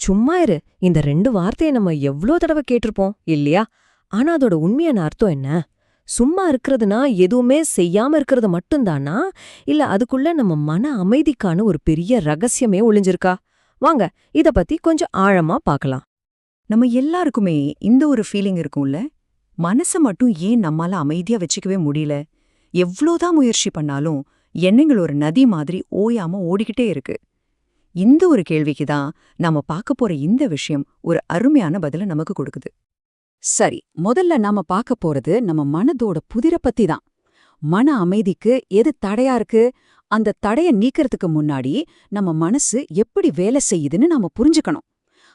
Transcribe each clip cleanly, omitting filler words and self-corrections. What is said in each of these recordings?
சும்மா இரு. இந்த 2 வார்த்தையை நம்ம எவ்ளோ தடவை கேட்டிருப்போம் இல்லையா? ஆனா அதோட உண்மையான அர்த்தம் என்ன? சும்மா இருக்கிறதுனா எதுவுமே செய்யாம இருக்கிறது மட்டும்தானா? இல்ல அதுக்குள்ள நம்ம மன அமைதிக்கான ஒரு பெரிய ரகசியமே ஒளிஞ்சிருக்கா? வாங்க இத பத்தி கொஞ்சம் ஆழமா பார்க்கலாம். நம்ம எல்லாருக்குமே இந்த ஒரு ஃபீலிங் இருக்கும்ல, மனச மட்டும் ஏன் நம்மால அமைதியா வச்சுக்கவே முடியல? எவ்ளோதான் முயற்சி பண்ணாலும் எண்ணங்கள் ஒரு நதி மாதிரி ஓயாம ஓடிக்கிட்டே இருக்கு. இந்த ஒரு கேள்விக்கு தான் நாம பார்க்க போற இந்த விஷயம் ஒரு அருமையான பதில நமக்கு கொடுக்குது. சரி, முதல்ல நாம பார்க்க போறது நம்ம மனதோட புதிர பத்தி தான். மன அமைதிக்கு எது தடையா இருக்கு? அந்த தடைய நீக்கிறதுக்கு முன்னாடி நம்ம மனசு எப்படி வேலை செய்யுதுன்னு நாம புரிஞ்சுக்கணும்.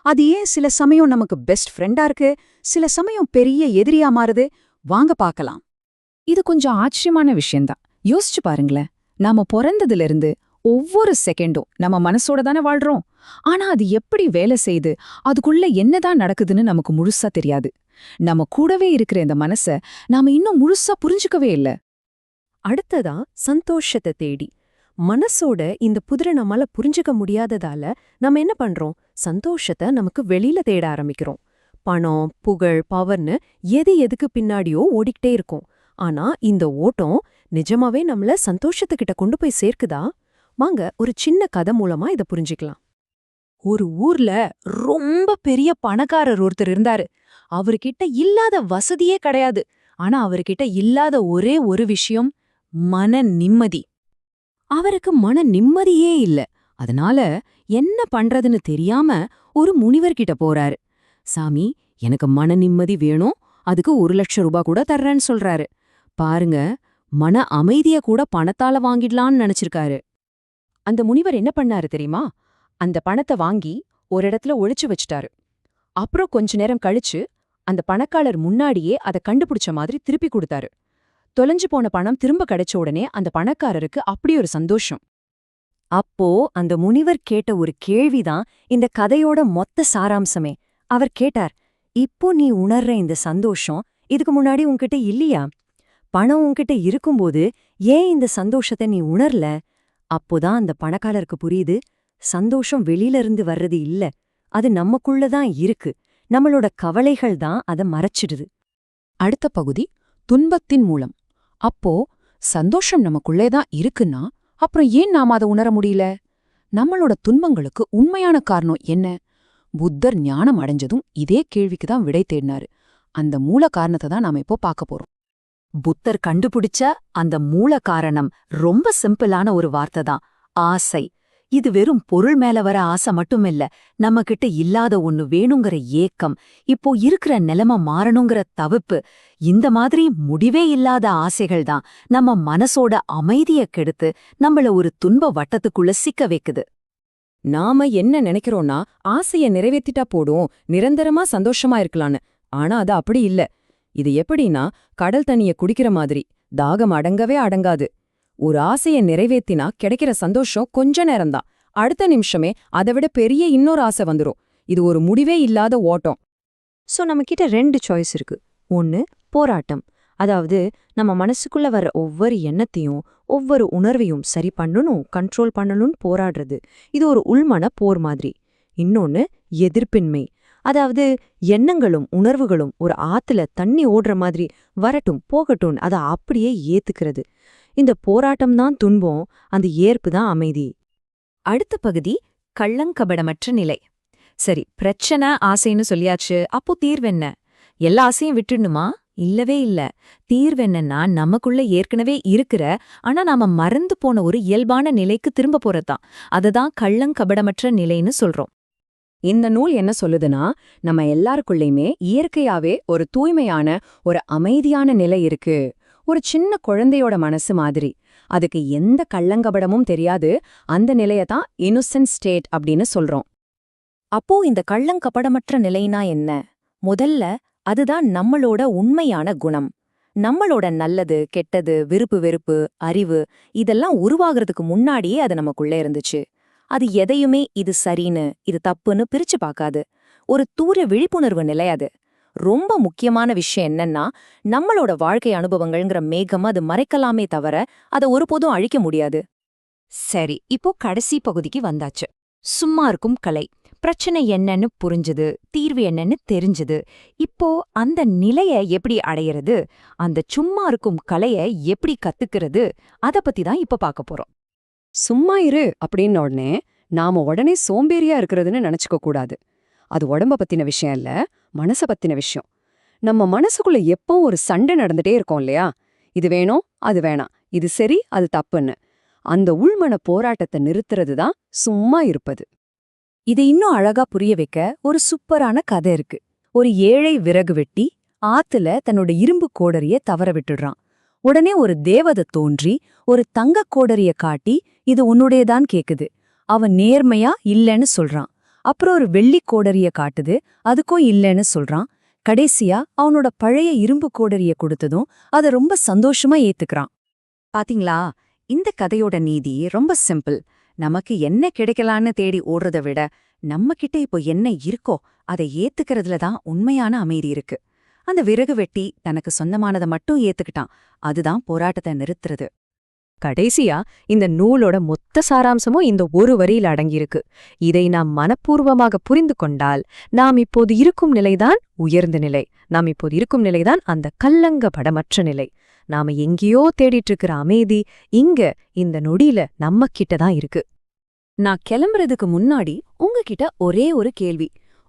அது ஏன் சில சமயம் நமக்கு பெஸ்ட் ஃப்ரெண்டா இருக்கு, சில சமயம் பெரிய எதிரியா மாறுது? வாங்க பார்க்கலாம். இது கொஞ்சம் ஆச்சரியமான விஷயம்தான். யோசிச்சு பாருங்களேன். நாம பொறந்ததுல இருந்து ஒவ்வொரு செகண்டும் நம்ம மனசோட தானே வாழ்றோம். ஆனா அது எப்படி வேலை செய்யுது, அதுக்குள்ள என்னதான் நடக்குதுன்னு நமக்கு முழுசா தெரியாது. நம்ம கூடவே இருக்கிற இந்த மனச நாம இன்னும் முழுசா புரிஞ்சுக்கவே இல்ல. அடுத்ததா சந்தோஷத்தை தேடி. மனசோட இந்த புதிரை நம்மால புரிஞ்சுக்க முடியாததால நம்ம என்ன பண்றோம்? சந்தோஷத்தை நமக்கு வெளியில தேட ஆரம்பிக்கிறோம். பணம், புகழ், பவர்னு எதுக்கு பின்னாடியோ ஓடிக்கிட்டே இருக்கும். ஆனா இந்த ஓட்டம் நிஜமாவே நம்மள சந்தோஷத்துக்கிட்ட கொண்டு போய் சேர்க்குதா? வாங்க ஒரு சின்ன கதை மூலமா இத புரிஞ்சுக்கலாம். ஒரு ஊர்ல ரொம்ப பெரிய பணக்காரர் ஒருத்தர் இருந்தாரு. அவர்கிட்ட இல்லாத வசதியே கிடையாது. ஆனா அவர்கிட்ட இல்லாத ஒரே ஒரு விஷயம் மன நிம்மதி. அவருக்கு மன நிம்மதியே இல்ல. அதனால என்ன பண்றதுன்னு தெரியாம ஒரு முனிவர்கிட்ட போறாரு. சாமி, எனக்கு மன நிம்மதி வேணும், அதுக்கு 1,00,000 ரூபாய் கூட தர்றேன்னு சொல்றாரு. பாருங்க, மன அமைதிய கூட பணத்தால வாங்கிடலான்னு நினைச்சிருக்காரு. அந்த முனிவர் என்ன பண்ணாரு தெரியுமா? அந்த பணத்தை வாங்கி ஒரு இடத்துல ஒளிச்சு வச்சுட்டாரு. அப்புறம் கொஞ்ச நேரம் கழிச்சு அந்த பணக்காரர் முன்னாடியே அதை கண்டுபிடிச்ச மாதிரி திருப்பி கொடுத்தாரு. தொலைஞ்சு போன பணம் திரும்ப கிடைச்ச உடனே அந்த பணக்காரருக்கு அப்படி ஒரு சந்தோஷம். அப்போ அந்த முனிவர் கேட்ட ஒரு கேள்விதான் இந்த கதையோட மொத்த சாராம்சமே. அவர் கேட்டார், இப்போ நீ உணர்ற இந்த சந்தோஷம் இதுக்கு முன்னாடி உன்கிட்ட இல்லையா? பணம் உன்கிட்ட இருக்கும்போது ஏன் இந்த சந்தோஷத்தை நீ உணரல? அப்போதான் அந்த பணக்காரருக்கு புரியுது, சந்தோஷம் வெளியில இருந்து வர்றது இல்ல, அது நமக்குள்ளதான் இருக்கு. நம்மளோட கவலைகள் தான் அதை மறைச்சிடுது. அடுத்த பகுதி துன்பத்தின் மூலம். அப்போ சந்தோஷம் நமக்குள்ளேதான் இருக்குன்னா அப்புறம் ஏன் நாம அதை உணர முடியல? நம்மளோட துன்பங்களுக்கு உண்மையான காரணம் என்ன? புத்தர் ஞானம் அடைஞ்சதும் இதே கேள்விக்கு தான் விடை தேடினாரு. அந்த மூல காரணத்தை தான் நாம இப்போ பார்க்க போறோம். புத்தர் கண்டுபிடிச்ச அந்த மூல காரணம் ரொம்ப சிம்பிளான ஒரு வார்த்தை தான், ஆசை. இது வெறும் பொருள் மேல வர ஆசை மட்டுமில்ல, நம்மகிட்ட இல்லாத ஒன்னு வேணுங்கிற ஏக்கம், இப்போ இருக்கிற நிலைமை மாறணுங்கிற தவிப்பு. இந்த மாதிரி முடிவே இல்லாத ஆசைகள் தான் நம்ம மனசோட அமைதிய கெடுத்து நம்மள ஒரு துன்ப வட்டத்துக்குள்ள சிக்க வைக்குது. நாம என்ன நினைக்கிறோம்னா, ஆசைய நிறைவேத்திட்டா போடும், நிரந்தரமா சந்தோஷமா இருக்கலான்னு. ஆனா அது அப்படி இல்ல. இது எப்படின்னா, கடல் தண்ணிய குடிக்கிற மாதிரி, தாகம் அடங்கவே அடங்காது. ஒரு ஆசைய நிறைவேத்தினா கிடைக்கிற சந்தோஷம் கொஞ்ச நேரம்தான். அடுத்த நிமிஷமே அதை விட பெரிய இன்னொரு ஆசை வந்துரும். இது ஒரு முடிவே இல்லாத ஓட்டம். சோ நம்மகிட்ட 2 சாய்ஸ் இருக்கு. ஒன்னு, போராட்டம். அதாவது நம்ம மனசுக்குள்ள வர ஒவ்வொரு எண்ணத்தையும் ஒவ்வொரு உணர்வையும் சரி பண்ணணும், கண்ட்ரோல் பண்ணணும்னு போராடுறது. இது ஒரு உள்மன போர் மாதிரி. இன்னொன்னு, எதிர்ப்பின்மை. அதாவது எண்ணங்களும் உணர்வுகளும் ஒரு ஆத்துல தண்ணி ஓடுற மாதிரி வரட்டும் போகட்டும் அதை அப்படியே ஏத்துக்கிறது. இந்த போராட்டம்தான் துன்பம், அந்த ஏற்பு தான் அமைதி. அடுத்த பகுதி கள்ளங்கபடமற்ற நிலை. சரி, பிரச்சனை ஆசைன்னு சொல்லியாச்சு, அப்போ தீர்வென்ன? எல்லா ஆசையும் விட்டுடணுமா? இல்லவே இல்ல. தீர்வென்னன்னா நமக்குள்ள ஏற்கனவே இருக்கிற, ஆனா நாம மறந்து போன ஒரு இயல்பான நிலைக்கு திரும்ப போறதுதான். அததான் கள்ளங்கபடமற்ற நிலைன்னு சொல்றோம். இந்த நூல் என்ன சொல்லுதுன்னா, நம்ம எல்லாருக்குள்ளயுமே இயற்கையாவே ஒரு தூய்மையான, ஒரு அமைதியான நிலை இருக்கு. ஒரு சின்ன குழந்தையோட மனசு மாதிரி. அதுக்கு எந்த கள்ளங்கபடமும் தெரியாது. அந்த நிலையதான் இன்னோசன்ட் ஸ்டேட் அப்படின்னு சொல்றோம். அப்போ இந்த கள்ளங்கபடமற்ற நிலைனா என்ன? முதல்ல அதுதான் நம்மளோட உண்மையான குணம். நம்மளோட நல்லது, கெட்டது, விருப்பு வெறுப்பு, அறிவு இதெல்லாம் உருவாகிறதுக்கு முன்னாடியே அது நமக்குள்ள இருந்துச்சு. அது எதையுமே இது சரின்னு இது தப்புன்னு பிரிச்சு பார்க்காது. ஒரு தூர விழிப்புணர்வு நிலை அது. ரொம்ப முக்கியமான விஷயம் என்னன்னா, நம்மளோட வாழ்க்கை அனுபவங்கள்ங்கிற மேகம் அது மறைக்கலாமே தவிர அதை ஒருபோதும் அழிக்க முடியாது. சரி, இப்போ கடைசி பகுதிக்கு வந்தாச்சு. சும்மா இருக்கும் கலை. பிரச்சனை என்னன்னு புரிஞ்சுது, தீர்வு என்னன்னு தெரிஞ்சுது. இப்போ அந்த நிலைய எப்படி அடையறது, அந்த சும்மா இருக்கும் கலைய எப்படி கத்துக்கிறது, அத பத்தி தான் இப்ப பார்க்க போறோம். சும்மா இரு அப்படின்ன உடனே நாம உடனே சோம்பேறியா இருக்கிறதுன்னு நினைச்சுக்க கூடாது. அது உடம்ப பத்தின விஷயம் இல்ல, மனச பத்தின விஷயம். நம்ம மனசுக்குள்ள எப்பவும் ஒரு சண்டை நடந்துட்டே இருக்கோம் இல்லையா? இது வேணும், அது வேணாம், இது சரி, அது தப்புன்னு. அந்த உள்மன போராட்டத்தை நிறுத்துறது தான் சும்மா இருப்பது. இதை இன்னும் அழகா புரிய வைக்க ஒரு சூப்பரான கதை இருக்கு. ஒரு ஏழை விறகு வெட்டி ஆத்துல தன்னோட இரும்பு கோடரிய தவற விட்டுடுறான். உடனே ஒரு தேவதை தோன்றி ஒரு தங்கக் கோடரிய காட்டி இது உன்னுடையதான் கேக்குது. அவன் நேர்மையா இல்லைன்னு சொல்றான். அப்புறம் ஒரு வெள்ளிக் கோடரிய காட்டுது, அதுக்கும் இல்லைன்னு சொல்றான். கடைசியா அவனோட பழைய இரும்பு கோடரிய கொடுத்ததும் அதை ரொம்ப சந்தோஷமா ஏத்துக்கிறான். பாத்தீங்களா, இந்த கதையோட நீதி ரொம்ப சிம்பிள். நமக்கு என்ன கிடைக்கலான்னு தேடி ஓடுறத விட நம்ம கிட்ட இப்போ என்ன இருக்கோ அதை ஏத்துக்கிறதுல தான் உண்மையான அமைதி இருக்கு. அந்த விறகு வெட்டி தனக்கு சொந்தமானதை மட்டும் ஏத்துக்கிட்டான். அதுதான் போராட்டத்தை நிறுத்துறது. கடைசியா இந்த நூலோட மொத்த சாராம்சமும் இந்த ஒரு வரியில அடங்கியிருக்கு. இதை நாம் மனப்பூர்வமாக புரிந்து கொண்டால் நாம் இப்போது இருக்கும் நிலைதான் உயர்ந்த நிலை. நாம் இப்போது இருக்கும் நிலைதான் அந்த கல்லங்கபடமற்ற நிலை. நாம எங்கேயோ தேடிட்டு இருக்கிற அமைதி இங்க இந்த நொடியில நம்ம கிட்ட தான் இருக்கு. நான் கிளம்புறதுக்கு முன்னாடி உங்ககிட்ட ஒரே ஒரு கேள்வி.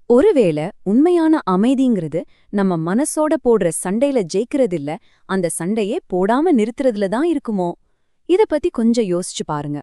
ஒருவேளை உண்மையான அமைதிங்கிறது நம்ம மனசோட போடுற சண்டையில ஜெயிக்கிறது இல்ல, அந்த சண்டையே போடாம நிறுத்துறதுல தான் இருக்குமோ? இத பத்தி கொஞ்சம் யோசிச்சு பாருங்க.